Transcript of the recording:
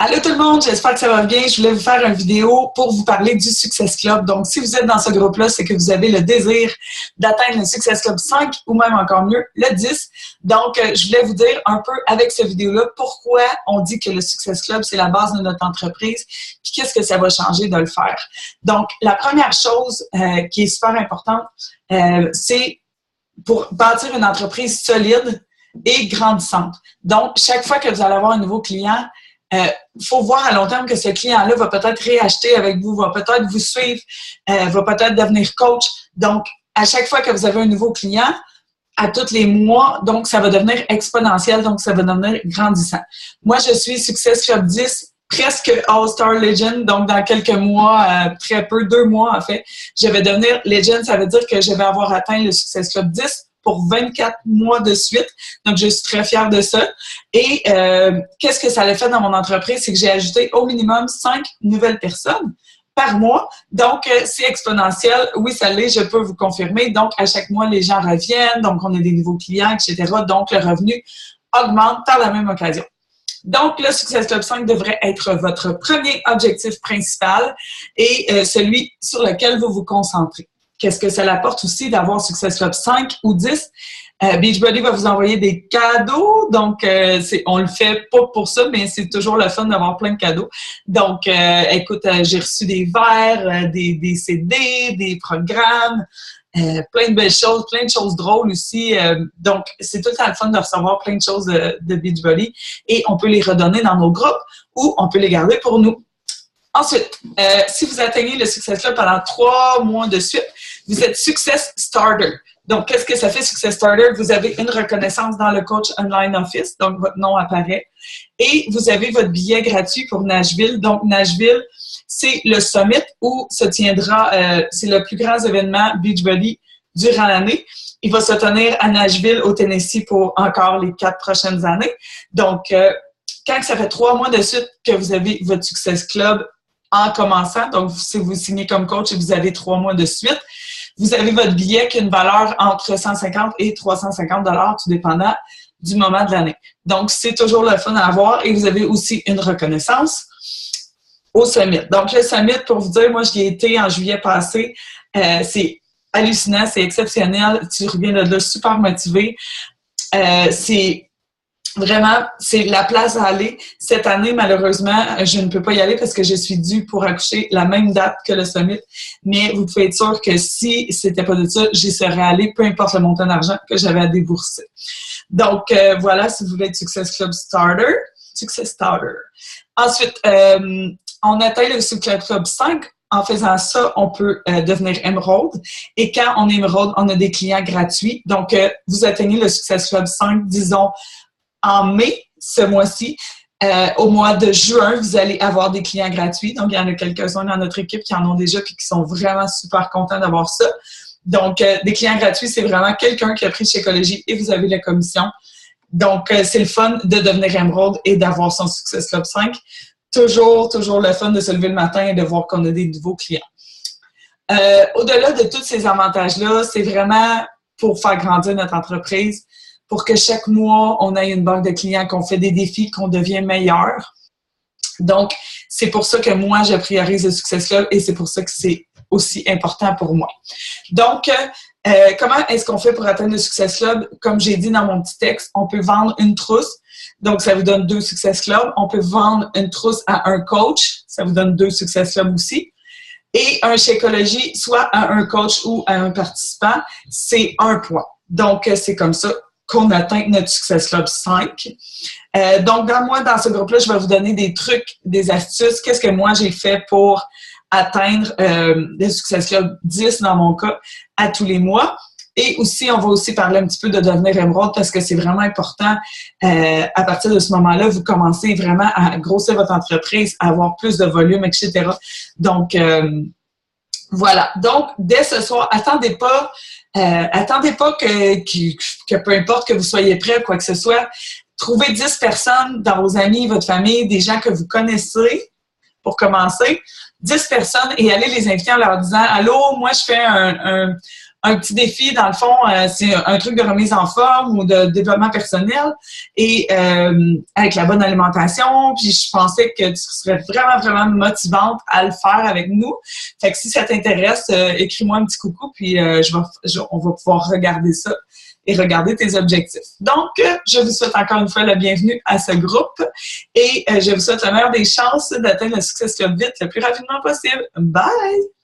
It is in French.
Allô tout le monde, j'espère que ça va bien. Je voulais vous faire une vidéo pour vous parler du Success Club. Donc, si vous êtes dans ce groupe-là, c'est que vous avez le désir d'atteindre le Success Club 5 ou même encore mieux, le 10. Donc, je voulais vous dire un peu avec cette vidéo-là pourquoi on dit que le Success Club, c'est la base de notre entreprise, puis qu'est-ce que ça va changer de le faire. Donc, la première chose qui est super importante, c'est pour bâtir une entreprise solide et grandissante. Donc, chaque fois que vous allez avoir un nouveau client, faut voir à long terme que ce client-là va peut-être réacheter avec vous, va peut-être vous suivre, va peut-être devenir coach. Donc, à chaque fois que vous avez un nouveau client, à tous les mois, donc ça va devenir exponentiel, donc ça va devenir grandissant. Moi, je suis Success Club 10, presque All-Star Legend, donc dans quelques mois, très peu, 2 mois en fait, je vais devenir Legend. Ça veut dire que je vais avoir atteint le Success Club 10 pour 24 mois de suite. Donc, je suis très fière de ça. Et qu'est-ce que ça a fait dans mon entreprise? C'est que j'ai ajouté au minimum 5 nouvelles personnes par mois. Donc, c'est exponentiel. Oui, ça l'est, je peux vous confirmer. Donc, à chaque mois, les gens reviennent. Donc, on a des nouveaux clients, etc. Donc, le revenu augmente par la même occasion. Donc, le Success Club 5 devrait être votre premier objectif principal et celui sur lequel vous vous concentrez. Qu'est-ce que ça l'apporte aussi d'avoir Success Club 5 ou 10? Beachbody va vous envoyer des cadeaux. Donc, on le fait pas pour ça, mais c'est toujours le fun d'avoir plein de cadeaux. Donc, écoute, j'ai reçu des verres, des CD, des programmes, plein de belles choses, plein de choses drôles aussi. Donc, c'est tout le temps le fun de recevoir plein de choses de Beachbody et on peut les redonner dans nos groupes ou on peut les garder pour nous. Ensuite, si vous atteignez le Success Club pendant 3 mois de suite, vous êtes Success Starter. Donc, qu'est-ce que ça fait, Success Starter? Vous avez une reconnaissance dans le Coach Online Office, donc votre nom apparaît. Et vous avez votre billet gratuit pour Nashville. Donc, Nashville, c'est le summit où se tiendra, c'est le plus grand événement Beachbody durant l'année. Il va se tenir à Nashville, au Tennessee, pour encore les 4 prochaines années. Donc, quand ça fait 3 mois de suite que vous avez votre Success Club en commençant, donc si vous signez comme coach et vous avez 3 mois de suite, vous avez votre billet qui a une valeur entre 150 et 350 $, tout dépendant du moment de l'année. Donc, c'est toujours le fun à avoir et vous avez aussi une reconnaissance au Summit. Donc, le Summit, pour vous dire, moi, j'y ai été en juillet passé. C'est hallucinant, c'est exceptionnel. Tu reviens de là super motivé. Vraiment, c'est la place à aller. Cette année, malheureusement, je ne peux pas y aller parce que je suis due pour accoucher la même date que le Summit. Mais vous pouvez être sûr que si c'était pas de ça, j'y serais allée, peu importe le montant d'argent que j'avais à débourser. Donc, voilà, si vous voulez être Success Club Starter, Success Starter. Ensuite, on atteint le Success Club 5. En faisant ça, on peut devenir Emerald. Et quand on est Emerald, on a des clients gratuits. Donc, vous atteignez le Success Club 5, disons, en mai, ce mois-ci. Au mois de juin, vous allez avoir des clients gratuits. Donc, il y en a quelques-uns dans notre équipe qui en ont déjà et qui sont vraiment super contents d'avoir ça. Donc, des clients gratuits, c'est vraiment quelqu'un qui a pris Shakeology et vous avez la commission. Donc, c'est le fun de devenir Emerald et d'avoir son Success Club 5. Toujours le fun de se lever le matin et de voir qu'on a des nouveaux clients. Au-delà de tous ces avantages-là, c'est vraiment pour faire grandir notre entreprise, pour que chaque mois, on ait une banque de clients, qu'on fait des défis, qu'on devient meilleur. Donc, c'est pour ça que moi, je priorise le Success Club et c'est pour ça que c'est aussi important pour moi. Donc, comment est-ce qu'on fait pour atteindre le Success Club? Comme j'ai dit dans mon petit texte, on peut vendre une trousse. Donc, ça vous donne 2 Success Club. On peut vendre une trousse à un coach. Ça vous donne 2 Success Club aussi. Et un Shakeology, soit à un coach ou à un participant, c'est 1 point. Donc, c'est comme ça qu'on atteint notre Success Club 5. Donc, dans ce groupe-là, je vais vous donner des trucs, des astuces. Qu'est-ce que moi, j'ai fait pour atteindre le Success Club 10 dans mon cas à tous les mois. Et aussi, on va aussi parler un petit peu de devenir Emerald parce que c'est vraiment important. À partir de ce moment-là, vous commencez vraiment à grossir votre entreprise, à avoir plus de volume, etc. Donc, voilà. Donc, dès ce soir, attendez pas que peu importe que vous soyez prêt, quoi que ce soit, trouvez 10 personnes dans vos amis, votre famille, des gens que vous connaissez pour commencer, 10 personnes et allez les inviter en leur disant « Allô, moi je fais un petit défi, dans le fond, c'est un truc de remise en forme ou de développement personnel et avec la bonne alimentation. Puis je pensais que tu serais vraiment, vraiment motivante à le faire avec nous. Fait que si ça t'intéresse, écris-moi un petit coucou, puis on va pouvoir regarder ça et regarder tes objectifs. Donc, je vous souhaite encore une fois la bienvenue à ce groupe et je vous souhaite la meilleure des chances d'atteindre le Success Club vite le plus rapidement possible. Bye!